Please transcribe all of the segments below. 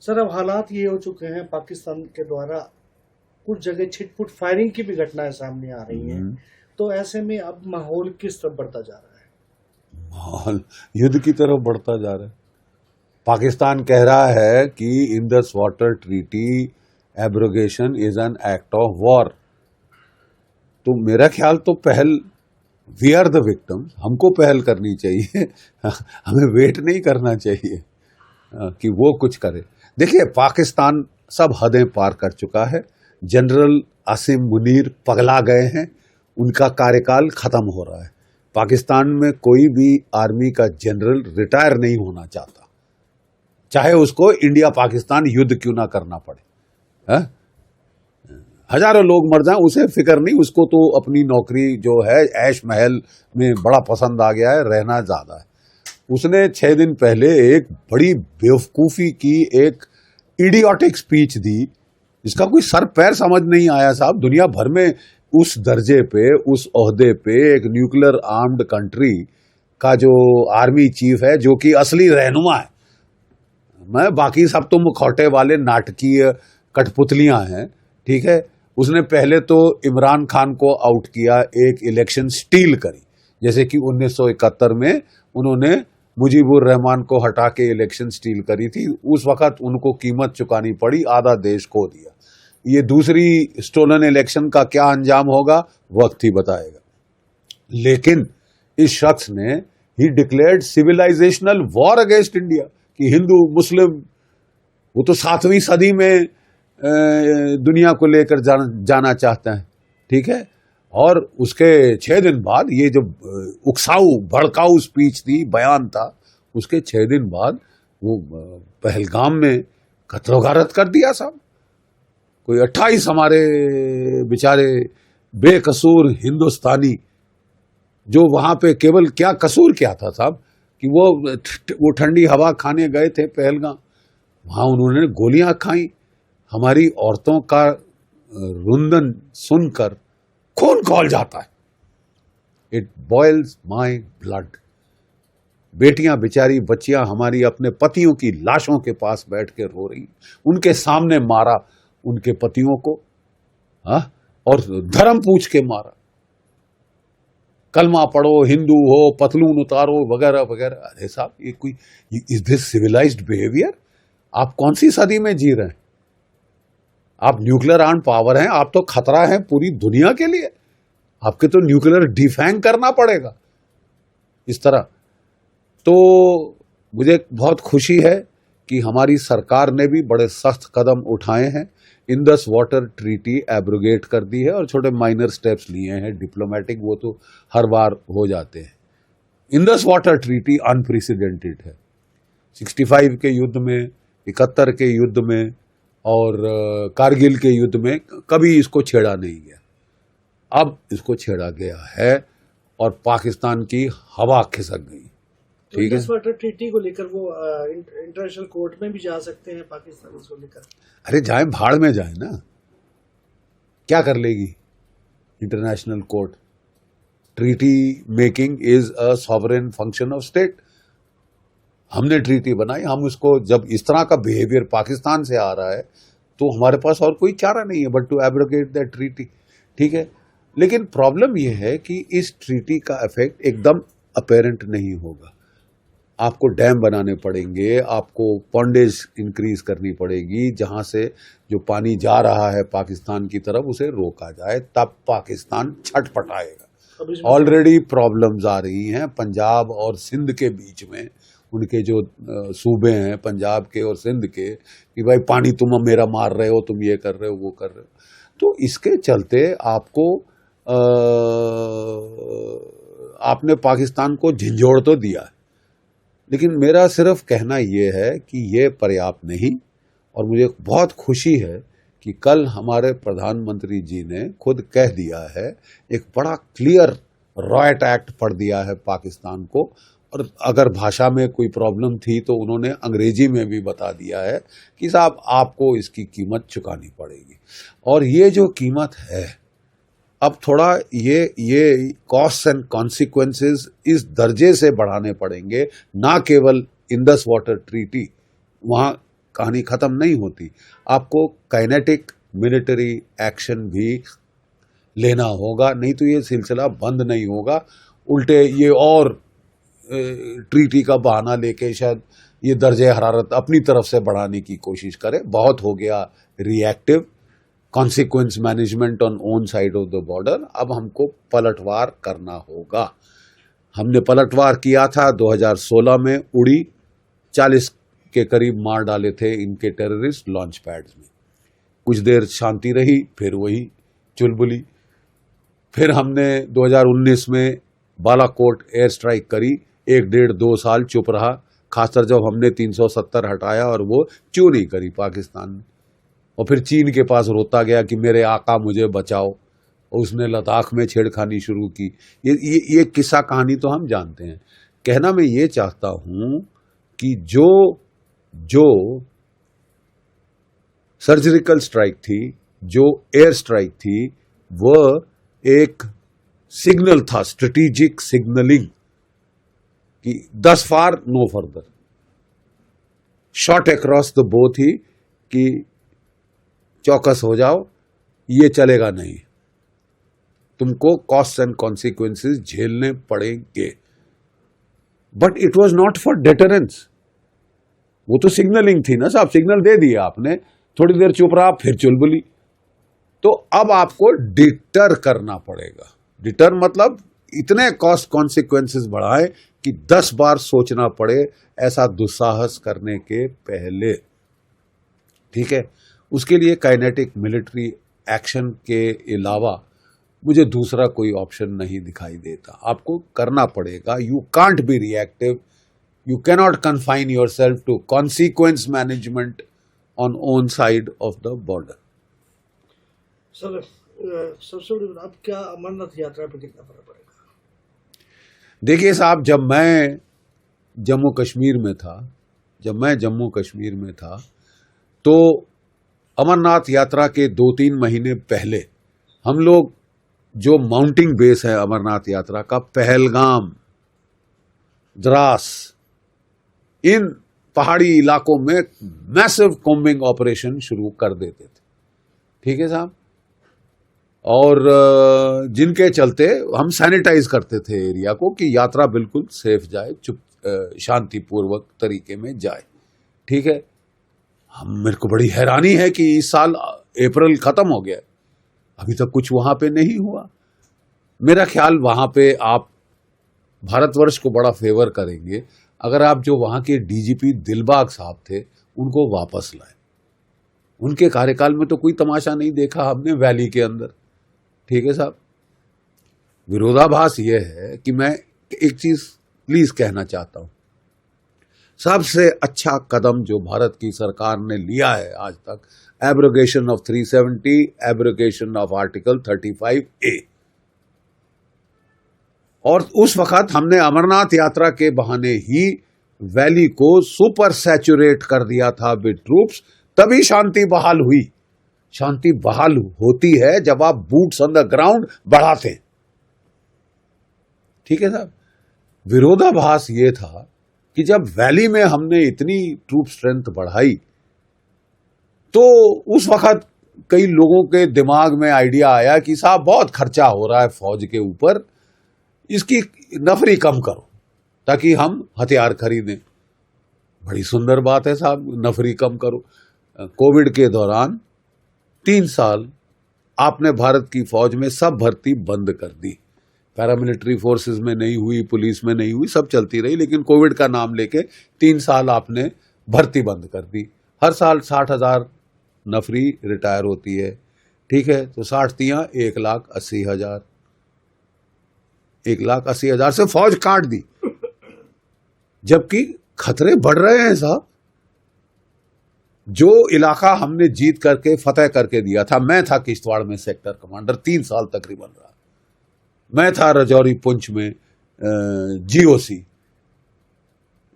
Sir अब हालात ये हो चुके हैं, पाकिस्तान के द्वारा कुछ जगह छिटपुट फायरिंग की भी घटनाएं सामने आ रही हैं। हम्म, तो ऐसे में अब माहौल किस तरफ बढ़ता जा रहा है? माहौल युद्ध की तरफ बढ़ता जा रहा है। पाकिस्तान कह रहा है कि Indus water treaty abrogation is an act of war. तो मेरा ख्याल तो पहल, वी आर द विक्टिम, हमको पहल करनी चाहिए। हमें वेट नहीं करना चाहिए कि वो कुछ करे। देखिए, पाकिस्तान सब हदें पार कर चुका है। जनरल आसिम मुनीर पगला गए हैं, उनका कार्यकाल खत्म हो रहा है। पाकिस्तान में कोई भी आर्मी का जनरल रिटायर नहीं होना चाहता, चाहे उसको इंडिया पाकिस्तान युद्ध क्यों ना करना पड़े। है? हजारों लोग मर जाएं उसे फिक्र नहीं, उसको तो अपनी नौकरी जो है ऐश महल में बड़ा पसंद आ गया है, रहना ज्यादा है। उसने 6 दिन पहले एक बड़ी बेवकूफी की, एक इडियोटिक स्पीच दी जिसका कोई सर पैर समझ नहीं आया। साहब, दुनिया भर में उस दर्जे पे, उस ओहदे पे एक न्यूक्लियर आर्म्ड कंट्री का जो आर्मी चीफ है, जो कि असली रहनुमा है, मैं बाकी सब तो मुखौटे वाले नाटकीय कठपुतलियां हैं, ठीक है। उसने पहले तो इमरान खान को आउट किया, एक इलेक्शन स्टील करी, जैसे कि 1971 में उन्होंने मुजीबुर रहमान को हटा के इलेक्शन स्टील करी थी। उस वक्त उनको कीमत चुकानी पड़ी, आधा देश खो दिया। ये दूसरी स्टोलन इलेक्शन का क्या अंजाम होगा, वक्त ही बताएगा। लेकिन इस शख्स ने ही declared civilisational war against India, कि हिंदू मुस्लिम, वो तो 7वीं सदी में दुनिया को लेकर जाना चाहते हैं, ठीक है। और उसके 6 दिन बाद ये जो उकसाऊ भड़काऊ स्पीच थी, बयान था, उसके 6 दिन बाद वो पहलगाम में कत्लो गारत कर दिया साहब। कोई 28 हमारे बेचारे बेकसूर हिंदुस्तानी, जो वहां पे केवल क्या कसूर क्या था साहब, कि वो ठंडी हवा खाने गए थे पहलगाम, वहां उन्होंने गोलियां खाई। हमारी औरतों का रुंदन सुनकर खून खौल जाता है। It boils my blood. बेटियां, बेचारी बच्चियां हमारी अपने पतियों की लाशों के पास बैठ के रो रही, उनके सामने मारा उनके पतियों को, हा? और धर्म पूछ के मारा, कलमा पढ़ो, हिंदू हो, पतलून उतारो, वगैरह वगैरह। अरे साहब, ये कोई, इज दिस सिविलाइज्ड बिहेवियर? आप कौन सी सदी में जी रहे हैं? आप न्यूक्लियर आर्म पावर हैं, आप तो खतरा है पूरी दुनिया के लिए। आपके तो न्यूक्लियर डिफैंग करना पड़ेगा इस तरह। तो मुझे बहुत खुशी है कि हमारी सरकार ने भी बड़े सख्त कदम उठाए हैं, इंडस वाटर ट्रीटी एब्रोगेट कर दी है, और छोटे माइनर स्टेप्स लिए हैं डिप्लोमेटिक, वो तो हर बार हो जाते हैं। इंडस वाटर ट्रीटी अनप्रेसिडेंटेड है। 65 के युद्ध में, 71 के युद्ध में, और कारगिल के युद्ध में कभी इसको छेड़ा नहीं गया। अब इसको छेड़ा गया है और पाकिस्तान की हवा खिसक गई। तो ठीक है। इंडस वाटर ट्रीटी को लेकर वो इंटरनेशनल कोर्ट में भी जा सकते हैं पाकिस्तान इसको लेकर? अरे जाए, भाड़ में जाए ना, क्या कर लेगी international court? Treaty making is a sovereign function of state. हमने ट्रीटी बनाई, हम उसको, जब इस तरह का बिहेवियर पाकिस्तान से आ रहा है तो हमारे पास और कोई चारा नहीं है but to abrogate that treaty, ठीक है। लेकिन प्रॉब्लम यह है कि इस ट्रीटी का इफेक्ट एकदम अपेरेंट नहीं होगा। आपको डैम बनाने पड़ेंगे, आपको पॉन्डेज इंक्रीज करनी पड़ेगी, जहां से जो पानी जा रहा है पाकिस्तान की तरफ उसे रोका जाए, तब पाकिस्तान अब छटपटाएगा। इसमें ऑलरेडी प्रॉब्लम्स आ रही हैं पंजाब और सिंध के बीच में, उनके जो सूबे हैं पंजाब के और सिंध के, कि भाई पानी तुम मेरा मार रहे हो, तुम ये कर रहे हो, वो कर रहे हो। तो इसके चलते आपको आपने पाकिस्तान को झंझोड़ तो दिया है, लेकिन मेरा सिर्फ कहना यह है कि यह पर्याप्त नहीं। और मुझे बहुत खुशी है कि कल हमारे प्रधानमंत्री जी ने खुद कह दिया है, एक बड़ा क्लियर रॉयट एक्ट पढ़ दिया है पाकिस्तान को, और अगर भाषा में कोई प्रॉब्लम थी तो उन्होंने अंग्रेजी में भी बता दिया है कि साहब आपको इसकी कीमत चुकानी पड़ेगी। और ये जो कीमत है, अब थोड़ा ये कॉस्ट एंड कॉन्सिक्वेंसेस इस दर्जे से बढ़ाने पड़ेंगे, ना केवल इंडस वाटर ट्रीटी वहां कहानी खत्म नहीं होती। आपको काइनेटिक मिलिट्री एक्शन भी लेना होगा, नहीं तो ये सिलसिला बंद नहीं होगा। उल्टे ये और ट्रीटी का बहाना लेके शायद ये दर्जे हरारत अपनी तरफ से बढ़ाने की कोशिश करे। बहुत हो गया reactive, consequence management on own side of the border. अब हमको पलटवार करना होगा। हमने पलटवार किया था 2016 में, उड़ी 40 के करीब मार डाले थे इनके टेररिस्ट लॉन्च पैड्स में। कुछ देर शांति रही, फिर वही चुलबुली। फिर हमने 2019 में बालाकोट एयर स्ट्राइक करी, 1-1.5-2 साल चुप रहा, खासकर जब हमने 370 हटाया और वो क्यों नहीं करी पाकिस्तान ने। और फिर चीन के पास रोता गया कि मेरे आका मुझे बचाओ, और उसने लद्दाख में छेड़खानी शुरू की। ये किस्सा कहानी तो हम जानते हैं। कहना मैं ये चाहता हूं कि जो सर्जिकल स्ट्राइक थी, जो एयर स्ट्राइक थी, वह एक सिग्नल था, स्ट्रेटेजिक सिग्नलिंग कि thus far no further, shot across the bow थी कि चौकस हो जाओ, ये चलेगा नहीं, तुमको कॉस्ट एंड कॉन्सिक्वेंसेस झेलने पड़ेंगे। But it was not for deterrence, वो तो सिग्नलिंग थी ना साहब, सिग्नल दे दिया आपने, थोड़ी देर चुप रहा, फिर चुलबुली। तो अब आपको डिटर करना पड़ेगा। डिटर मतलब इतने कॉस्ट कॉन्सिक्वेंसेस बढ़ाए कि 10 बार सोचना पड़े ऐसा दुस्साहस करने के पहले। ठीक है, उसके लिए काइनेटिक मिलिट्री एक्शन के अलावा मुझे दूसरा कोई ऑप्शन नहीं दिखाई देता। आपको करना पड़ेगा। You can't be reactive, you cannot confine yourself to consequence management on own side of the border. Sir, सबसे बड़ी बात, अब क्या अमरनाथ यात्रा पे कितना फर्क पड़ेगा? देखिए साहब, जब मैं जम्मू कश्मीर में था तो अमरनाथ यात्रा के 2-3 महीने पहले हम लोग, जो माउंटिंग बेस है अमरनाथ यात्रा का, पहलगाम, द्रास, इन पहाड़ी इलाकों में मैसिव कॉम्बिंग ऑपरेशन शुरू कर देते थे। ठीक है साहब, और जिनके चलते हम सैनिटाइज करते थे एरिया को कि यात्रा बिल्कुल सेफ जाए, चुप शांतिपूर्वक तरीके में जाए। ठीक है, मेरे को बड़ी हैरानी है कि इस साल अप्रैल खत्म हो गया, अभी तक कुछ वहां पे नहीं हुआ। मेरा ख्याल वहां पे आप भारतवर्ष को बड़ा फेवर करेंगे अगर आप जो वहां के डीजीपी दिलबाग साहब थे उनको वापस लाए। उनके कार्यकाल में तो कोई तमाशा नहीं देखा हमने वैली के अंदर। ठीक है साहब, विरोधाभास यह है कि मैं एक चीज प्लीज कहना चाहता हूं, सबसे अच्छा कदम जो भारत की सरकार ने लिया है आज तक, abrogation of 370, abrogation of article 35A। और उस वक्त हमने अमरनाथ यात्रा के बहाने ही वैली को सुपर सैचुरेट कर दिया था विद ट्रूप्स, तभी शांति बहाल हुई। शांति बहाल होती है जब आप बूट्स ऑन द ग्राउंड बढ़ाते हैं। ठीक है साहब, विरोधाभास ये था कि जब वैली में हमने इतनी ट्रूप स्ट्रेंथ बढ़ाई तो उस वक्त कई लोगों के दिमाग में आइडिया आया कि साहब बहुत खर्चा हो रहा है फौज के ऊपर, इसकी नफरी कम करो ताकि हम हथियार खरीदें। बड़ी सुंदर बात है साहब, नफरी कम करो। कोविड के दौरान 3 साल आपने भारत की फौज में सब भर्ती बंद कर दी, पैरामिलिट्री फोर्सेस में नहीं हुई, पुलिस में नहीं हुई, सब चलती रही, लेकिन कोविड का नाम लेके 3 साल आपने भर्ती बंद कर दी। हर साल 60,000 नफरी रिटायर होती है। ठीक है, तो 60 तियां 1,80,000, 1,80,000 से फौज काट दी, जबकि खतरे बढ़ रहे हैं साहब। जो इलाका हमने जीत करके फतेह करके दिया था, मैं था किश्तवाड़ में सेक्टर कमांडर 3 साल तकरीबन रहा, मैं था रजौरी पुंछ में जीओसी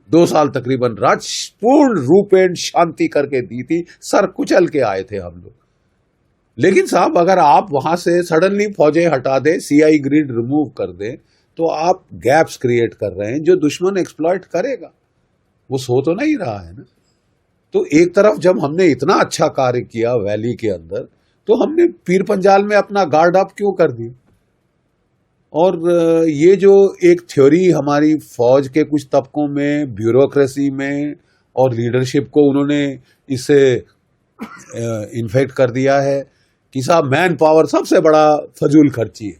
2 साल तकरीबन रहा, पूर्ण रूपेण शांति करके दी थी, सर कुचल के आए थे हम लोग। लेकिन साहब अगर आप वहां से सडनली फौजें हटा दें, सीआई ग्रिड रिमूव कर दें, तो आप गैप्स क्रिएट कर रहे हैं जो दुश्मन एक्सप्लॉइट करेगा। वो सो तो नहीं रहा है ना। तो एक तरफ जब हमने इतना अच्छा कार्य किया वैली के अंदर, तो हमने पीर पंजाल में अपना गार्ड अप क्यों कर दी? और ये जो एक थ्योरी हमारी फौज के कुछ तबकों में, ब्यूरोक्रेसी में और लीडरशिप को उन्होंने इससे इन्फेक्ट कर दिया है कि साहब मैन पावर सबसे बड़ा फजूल खर्ची है।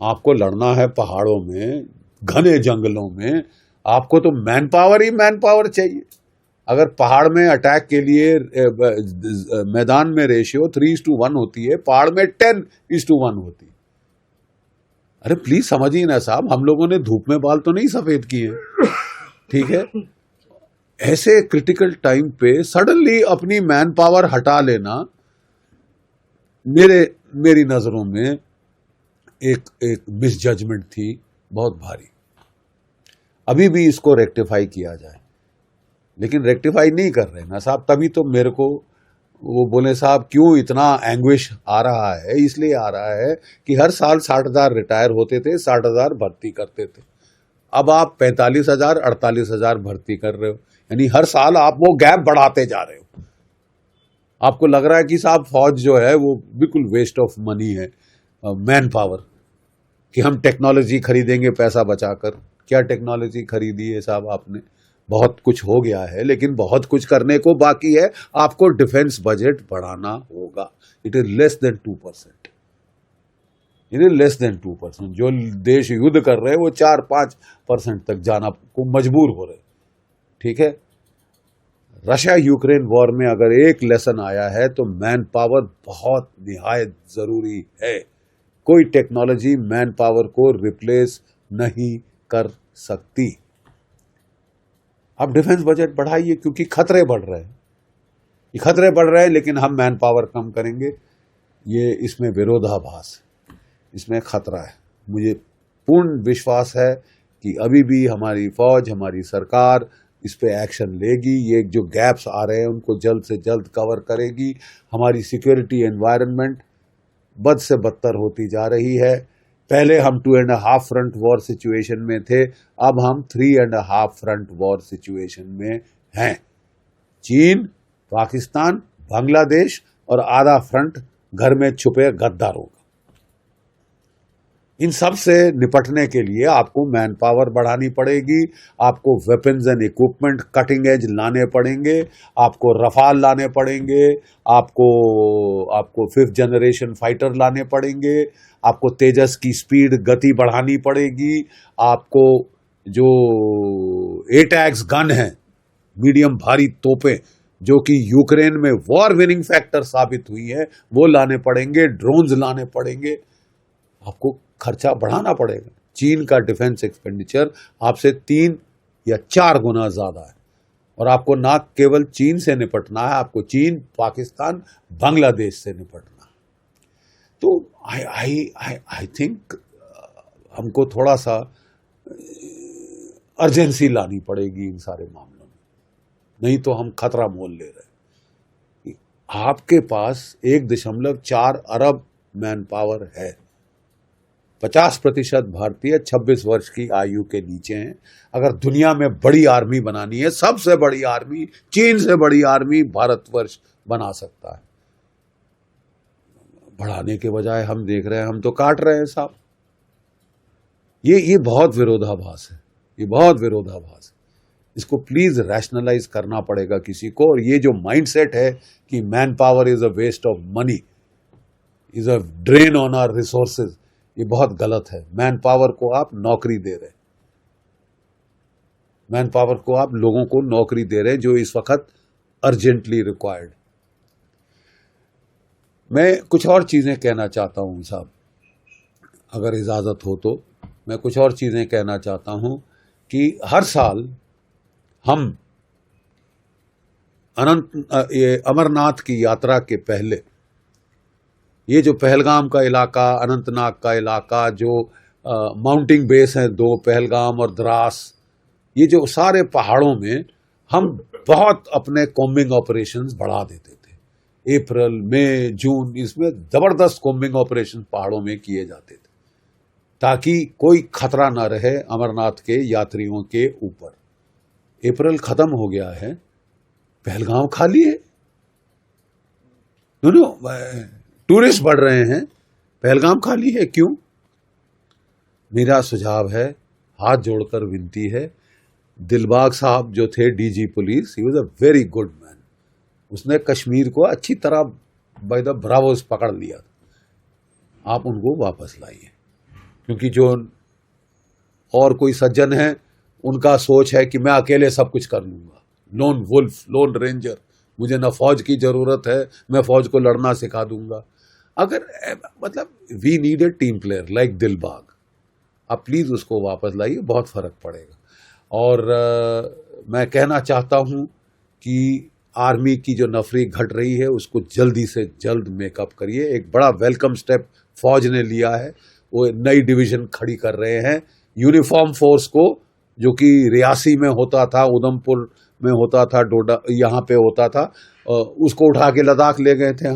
आपको लड़ना है पहाड़ों में, घने जंगलों में, आपको तो मैन पावर चाहिए। अगर पहाड़ में अटैक के लिए मैदान में रेशियो 3:1 होती है, पहाड़ में 10:1 होती है। अरे प्लीज समझिए ना साहब, हम लोगों ने धूप में बाल तो नहीं सफेद किए, ठीक है? ऐसे क्रिटिकल टाइम पे सडनली अपनी मैन पावर हटा लेना मेरी नजरों में एक मिसजजमेंट थी, बहुत भारी। अभी भी इसको रेक्टिफाई किया जाए, लेकिन रेक्टिफाई नहीं कर रहे ना साहब। तभी तो मेरे को वो बोले साहब क्यों इतना एंग्विश आ रहा है? इसलिए आ रहा है कि हर साल 60,000 रिटायर होते थे, 60,000 भर्ती करते थे। अब आप 45,000 48,000 भर्ती कर रहे हो, यानी हर साल आप वो गैप बढ़ाते जा रहे हो। आपको लग रहा है कि साहब फौज जो है वो बिल्कुल वेस्ट ऑफ मनी है, मैन पावर, कि हम टेक्नोलॉजी खरीदेंगे पैसा बचाकर। क्या टेक्नोलॉजी खरीदी है साहब आपने? बहुत कुछ हो गया है, लेकिन बहुत कुछ करने को बाकी है। आपको डिफेंस बजट बढ़ाना होगा। It is less than 2%। It is less than 2%। जो देश युद्ध कर रहे हैं वो 4-5% तक जाना को मजबूर हो रहे, ठीक है? रशिया यूक्रेन वॉर में अगर एक लेसन आया है तो मैन पावर बहुत निहायत जरूरी है। कोई टेक्नोलॉजी मैन पावर को रिप्लेस नहीं कर सकती। आप डिफेंस बजट बढ़ाइए, क्योंकि खतरे बढ़ रहे हैं। ये खतरे बढ़ रहे हैं, लेकिन हम मैन पावर कम करेंगे, ये इसमें विरोधाभास है, इसमें खतरा है। मुझे पूर्ण विश्वास है कि अभी भी हमारी फौज, हमारी सरकार इस पे एक्शन लेगी। ये जो गैप्स आ रहे हैं उनको जल्द से जल्द कवर करेगी। हमारी सिक्योरिटी एनवायरनमेंट बद से बदतर होती जा रही है। पहले हम 2.5 फ्रंट वॉर सिचुएशन में थे, अब हम 3.5 फ्रंट वॉर सिचुएशन में हैं। चीन, पाकिस्तान, बांग्लादेश और आधा फ्रंट घर में छुपे गद्दारों का। इन सब से निपटने के लिए आपको मैन पावर बढ़ानी पड़ेगी। आपको weapons and equipment cutting edge लाने पड़ेंगे। आपको रफाल लाने पड़ेंगे। आपको 5th जनरेशन फाइटर लाने पड़ेंगे। आपको तेजस की स्पीड, गति बढ़ानी पड़ेगी। आपको जो एटैक्स गन है, मीडियम भारी तोपें, जो कि यूक्रेन में वॉर विनिंग फैक्टर साबित हुई है, वो लाने पड़ेंगे। ड्रोन्स लाने पड़ेंगे। आपको खर्चा बढ़ाना पड़ेगा। चीन का डिफेंस एक्सपेंडिचर आपसे 3 या 4 गुना ज्यादा है, और आपको ना केवल चीन से निपटना है, आपको चीन, पाकिस्तान, बांग्लादेश से निपटना है। तो आई थिंक हमको थोड़ा सा अर्जेंसी लानी पड़ेगी इन सारे मामलों में, नहीं तो हम खतरा मोल ले रहे हैं। आपके पास 1.4 अरब मैन पावर है। 50% भारतीय 26 वर्ष की आयु के नीचे हैं। अगर दुनिया में बड़ी आर्मी बनानी है, सबसे बड़ी आर्मी, चीन से बड़ी आर्मी भारतवर्ष बना सकता है। बढ़ाने के बजाय हम देख रहे हैं, हम तो काट रहे हैं साहब। ये बहुत विरोधाभास है, ये बहुत विरोधाभास है। इसको प्लीज रैशनलाइज करना पड़ेगा किसी को। और ये जो माइंडसेट है कि manpower is a waste of money, is a drain on our resources, ये बहुत गलत है। मैन पावर को आप नौकरी दे रहे हैं, मैन पावर को आप लोगों को नौकरी दे रहे हैं जो इस वक्त अर्जेंटली रिक्वायर्ड। मैं कुछ और चीजें कहना चाहता हूं साहब, अगर इजाजत हो तो मैं कुछ और चीजें कहना चाहता हूं कि हर साल हम ये अमरनाथ की यात्रा के पहले ये जो पहलगाम का इलाका, अनंतनाग का इलाका, जो माउंटिंग बेस हैं 2, पहलगाम और द्रास, ये जो सारे पहाड़ों में हम बहुत अपने कॉम्बिंग ऑपरेशंस बढ़ा देते थे। अप्रैल, मई, जून, इसमें जबरदस्त कॉम्बिंग ऑपरेशन पहाड़ों में किए जाते थे ताकि कोई खतरा ना रहे अमरनाथ के यात्रियों के ऊपर। अप्रैल खत्म हो गया है, पहलगाम खाली है। नो टूरिस्ट बढ़ रहे हैं, पहलगाम खाली है, क्यों? मेरा सुझाव है, हाथ जोड़कर विनती है, दिलबाग साहब जो थे DG police, he was a very good man. उसने कश्मीर को अच्छी तरह बाय द ब्रावोस पकड़ लिया। आप उनको वापस लाइए, क्योंकि जो और कोई सज्जन है, उनका सोच है कि मैं अकेले सब कुछ कर लूंगा, लोन वुल्फ, लोन रेंजर, मुझे न फौज की जरूरत है, मैं फौज को लड़ना सिखा दूंगा। अगर मतलब we need a team player like Dilbagh. आप प्लीज उसको वापस लाइए, बहुत फर्क पड़ेगा। और मैं कहना चाहता हूं कि आर्मी की जो नफरी घट रही है, उसको जल्दी से जल्द मेकअप करिए। एक बड़ा वेलकम स्टेप फौज ने लिया है, वो नई डिवीजन खड़ी कर रहे हैं। यूनिफॉर्म फोर्स को, जो कि रियासी में होता था, उधमपुर में होता था, डोडा यहाँ पे होता था, उसको उठा के लद्दाख ले गए थे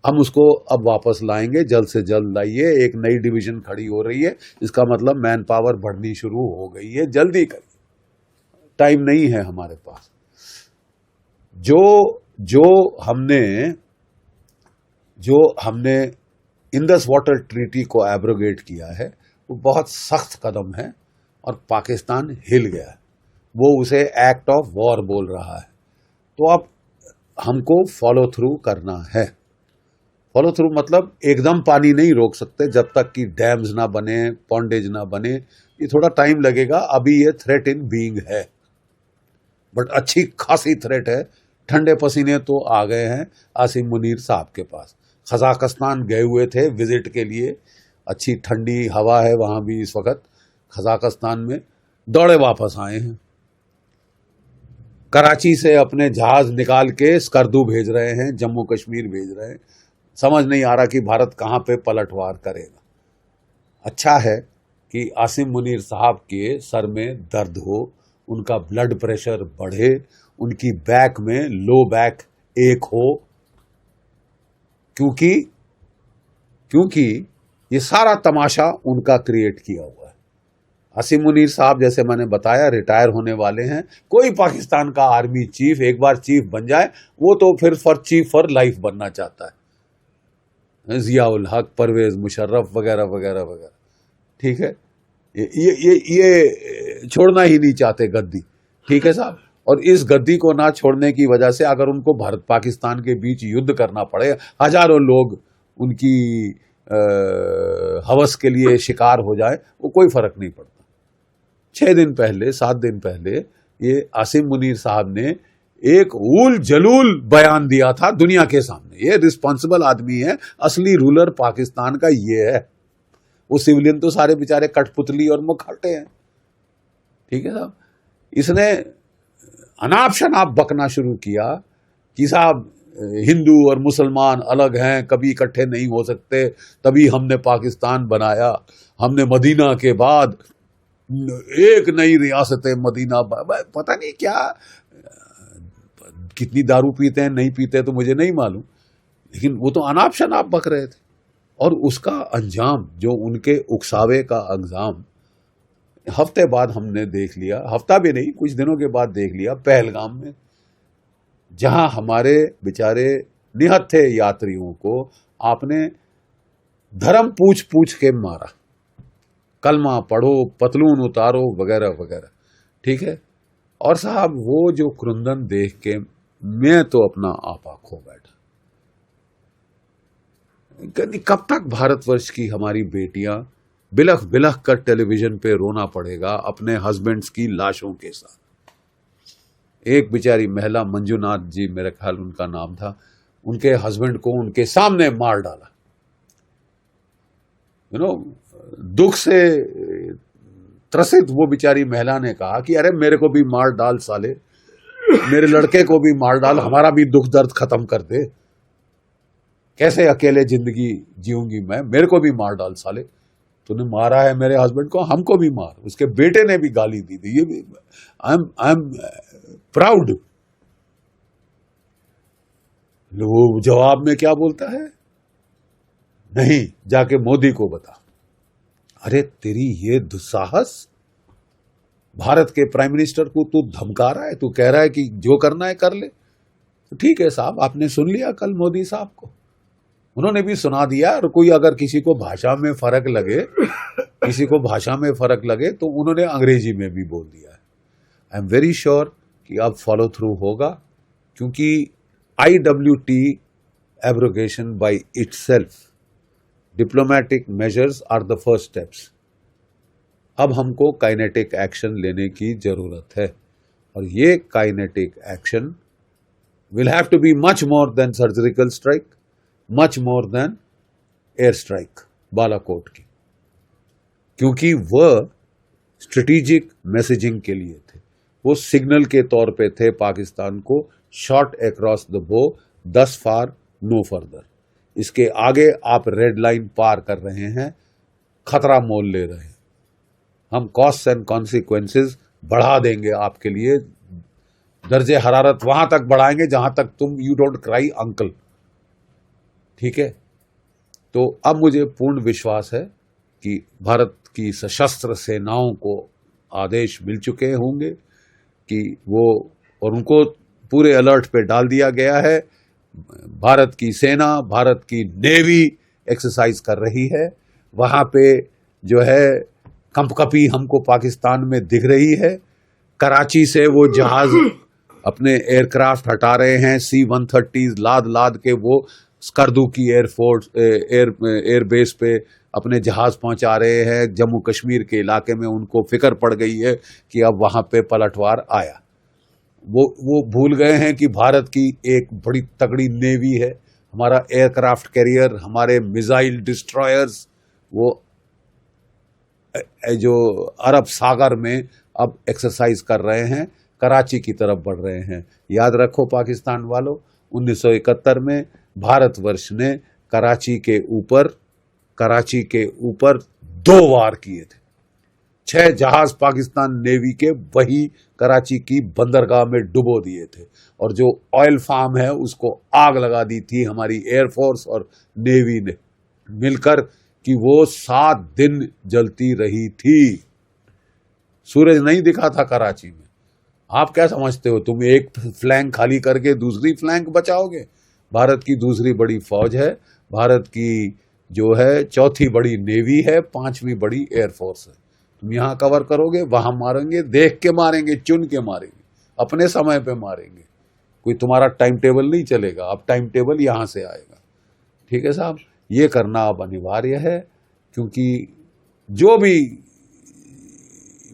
हम उसको अब वापस लाएंगे, जल्द से जल्द लाइए। एक नई डिवीजन खड़ी हो रही है, इसका मतलब मैन पावर बढ़नी शुरू हो गई है। जल्दी करिए, टाइम नहीं है हमारे पास। जो हमने इंडस वाटर ट्रीटी को एब्रोगेट किया है, वो बहुत सख्त कदम है और पाकिस्तान हिल गया है। वो उसे एक्ट ऑफ वॉर बोल रहा है। तो अब हमको फॉलो थ्रू करना है। फॉलो थ्रू मतलब एकदम पानी नहीं रोक सकते जब तक कि डैम्स ना बने, पॉन्डेज ना बने। ये थोड़ा टाइम लगेगा। अभी ये थ्रेट इन बीइंग है, बट अच्छी खासी थ्रेट है। ठंडे पसीने तो आ गए हैं आसिम मुनीर साहब के पास। कजाकिस्तान गए हुए थे विजिट के लिए, अच्छी ठंडी हवा है वहां भी इस वक्त कजाकिस्तान में, दौड़े वापस आए हैं। कराची से अपने जहाज निकाल के स्कर्दू भेज रहे हैं, जम्मू कश्मीर भेज रहे हैं। समझ नहीं आ रहा कि भारत कहां पे पलटवार करेगा। अच्छा है कि आसिम मुनीर साहब के सर में दर्द हो, उनका ब्लड प्रेशर बढ़े, उनकी बैक में लो बैक एक हो, क्योंकि ये सारा तमाशा उनका क्रिएट किया हुआ है। आसिम मुनीर साहब, जैसे मैंने बताया, रिटायर होने वाले हैं। कोई पाकिस्तान का आर्मी चीफ एक बार चीफ बन जाए, वो तो फिर चीफ फॉर लाइफ बनना चाहता है। जियाउल हक, परवेज मुशर्रफ वगैरह वगैरह वगैरह, ठीक है, ये छोड़ना ही नहीं चाहते गद्दी, ठीक है साहब। और इस गद्दी को ना छोड़ने की वजह से अगर उनको भारत पाकिस्तान के बीच युद्ध करना पड़े, हजारों लोग उनकी हवस के लिए शिकार हो जाए, वो कोई फर्क नहीं पड़ता। 6 दिन पहले, 7 दिन पहले ये आसिम मुनीर साहब ने एक उल जलूल बयान दिया था दुनिया के सामने। ये रिस्पॉन्सिबल आदमी है, असली रूलर पाकिस्तान का ये है। वो सिविलियन तो सारे बेचारे कठपुतली और मुखौटे हैं, ठीक है साहब। इसने अनाप शनाप बकना शुरू किया कि साहब हिंदू और मुसलमान अलग हैं, कभी इकट्ठे नहीं हो सकते, तभी हमने पाकिस्तान बनाया। हमने मदीना के बाद एक नई रियासत मदीना, पता नहीं क्या, कितनी दारू पीते हैं, नहीं पीते तो मुझे नहीं मालूम, लेकिन वो तो अनाप शनाप बक रहे थे। और उसका अंजाम, जो उनके उकसावे का अंजाम, हफ्ते बाद हमने देख लिया, हफ्ता भी नहीं, कुछ दिनों के बाद देख लिया पहलगाम में, जहां हमारे बेचारे निहत्थे यात्रियों को आपने धर्म पूछ पूछ के मारा, कलमा पढ़ो, पतलून उतारो, वगैरह वगैरह, ठीक है। और साहब वो जो क्रुंदन देख के मैं तो अपना आपा खो बैठा। कब तक भारतवर्ष की हमारी बेटियां बिलख बिलख कर टेलीविजन पे रोना पड़ेगा अपने हस्बैंड्स की लाशों के साथ। एक बेचारी महिला, मंजुनाथ जी मेरे ख्याल उनका नाम था, उनके हस्बैंड को उनके सामने मार डाला। दुख से त्रसित वो बेचारी महिला ने कहा कि अरे मेरे को भी मार डाल साले, मेरे लड़के को भी मार डाल, हमारा भी दुख दर्द खत्म कर दे। कैसे अकेले जिंदगी जीऊंगी मैं, मेरे को भी मार डाल साले। तूने मारा है मेरे हस्बैंड को, हमको भी मार। उसके बेटे ने भी गाली दी थी। ये भी आई एम प्राउड। वो जवाब में क्या बोलता है, नहीं जाके मोदी को बता। अरे तेरी ये दुस्साहस, भारत के प्राइम मिनिस्टर को तू धमका रहा है, तू कह रहा है कि जो करना है कर ले। तो ठीक है साहब, आपने सुन लिया कल मोदी साहब को, उन्होंने भी सुना दिया। और कोई अगर किसी को भाषा में फर्क लगे, किसी को भाषा में फर्क लगे तो उन्होंने अंग्रेजी में भी बोल दिया है। आई एम वेरी श्योर कि अब फॉलो थ्रू होगा, क्योंकि IWT abrogation by itself, diplomatic measures are the first steps. अब हमको काइनेटिक एक्शन लेने की जरूरत है, और ये kinetic action will have to be much more than surgical strike, much more than air strike Balakot की, क्योंकि वह स्ट्रेटेजिक मैसेजिंग के लिए थे, वो सिग्नल के तौर पे थे पाकिस्तान को, शॉट अक्रॉस द बो, दस फार नो फर्दर। इसके आगे आप रेड लाइन पार कर रहे हैं, खतरा मोल ले रहे हैं। हम कॉस्ट एंड कॉन्सिक्वेंसेस बढ़ा देंगे आपके लिए, दर्जे हरारत वहां तक बढ़ाएंगे जहां तक तुम यू डोंट क्राई अंकल। ठीक है, तो अब मुझे पूर्ण विश्वास है कि भारत की सशस्त्र सेनाओं को आदेश मिल चुके होंगे कि वो, और उनको पूरे अलर्ट पे डाल दिया गया है। भारत की सेना, भारत की नेवी एक्सरसाइज कर रही है। वहां पे जो है कंपकपी हमको पाकिस्तान में दिख रही है। कराची से वो जहाज अपने एयरक्राफ्ट हटा रहे हैं, C-130 लाद लाद के वो स्कर्दू की एयरफोर्स एयरबेस पे अपने जहाज पहुंचा रहे हैं। जम्मू कश्मीर के इलाके में उनको फिक्र पड़ गई है कि अब वहां पे पलटवार आया। वो भूल गए हैं कि भारत की एक बड़ी तगड़ी नेवी है, हमारा एयरक्राफ्ट कैरियर, हमारे मिसाइल डिस्ट्रॉयर्स, वो जो अरब सागर में अब एक्सरसाइज कर रहे हैं, कराची की तरफ बढ़ रहे हैं। याद रखो पाकिस्तान वालों, 1971 में भारतवर्ष ने कराची के ऊपर 2 वार किए थे। 6 जहाज पाकिस्तान नेवी के वही कराची की बंदरगाह में डुबो दिए थे, और जो ऑयल फार्म है उसको आग लगा दी थी हमारी एयरफोर्स और नेवी ने मिलकर, कि वो 7 दिन जलती रही थी। सूरज नहीं दिखा था कराची में। आप क्या समझते हो, तुम एक फ्लैंक खाली करके दूसरी फ्लैंक बचाओगे? भारत की दूसरी बड़ी फौज है, भारत की जो है चौथी बड़ी नेवी है, 5वीं बड़ी एयरफोर्स है। तुम यहाँ कवर करोगे, वहां मारेंगे, देख के मारेंगे, चुन के मारेंगे, अपने समय पे मारेंगे। कोई तुम्हारा टाइम टेबल नहीं चलेगा, अब टाइम टेबल यहां से आएगा। ठीक है साहब, ये करना अब अनिवार्य है, क्योंकि जो भी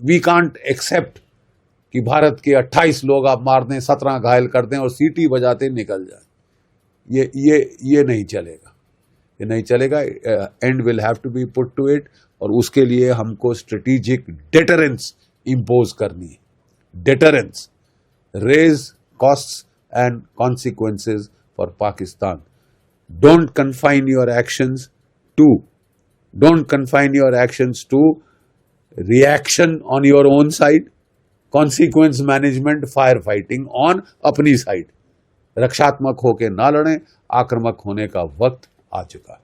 वी कांट एक्सेप्ट कि भारत के 28 लोग आप मार दें, 17 घायल कर दें और सीटी बजाते निकल जाए, ये नहीं चलेगा, ये नहीं चलेगा। And will have to be put to it, और उसके लिए हमको स्ट्रेटेजिक डेटरेंस इंपोज करनी है। Deterrence, raise costs and consequences for Pakistan. Don't confine your actions to reaction on your own side, consequence management, fire fighting on अपनी side. रक्षात्मक होके ना लड़ें, आक्रामक होने का वक्त आ चुका है।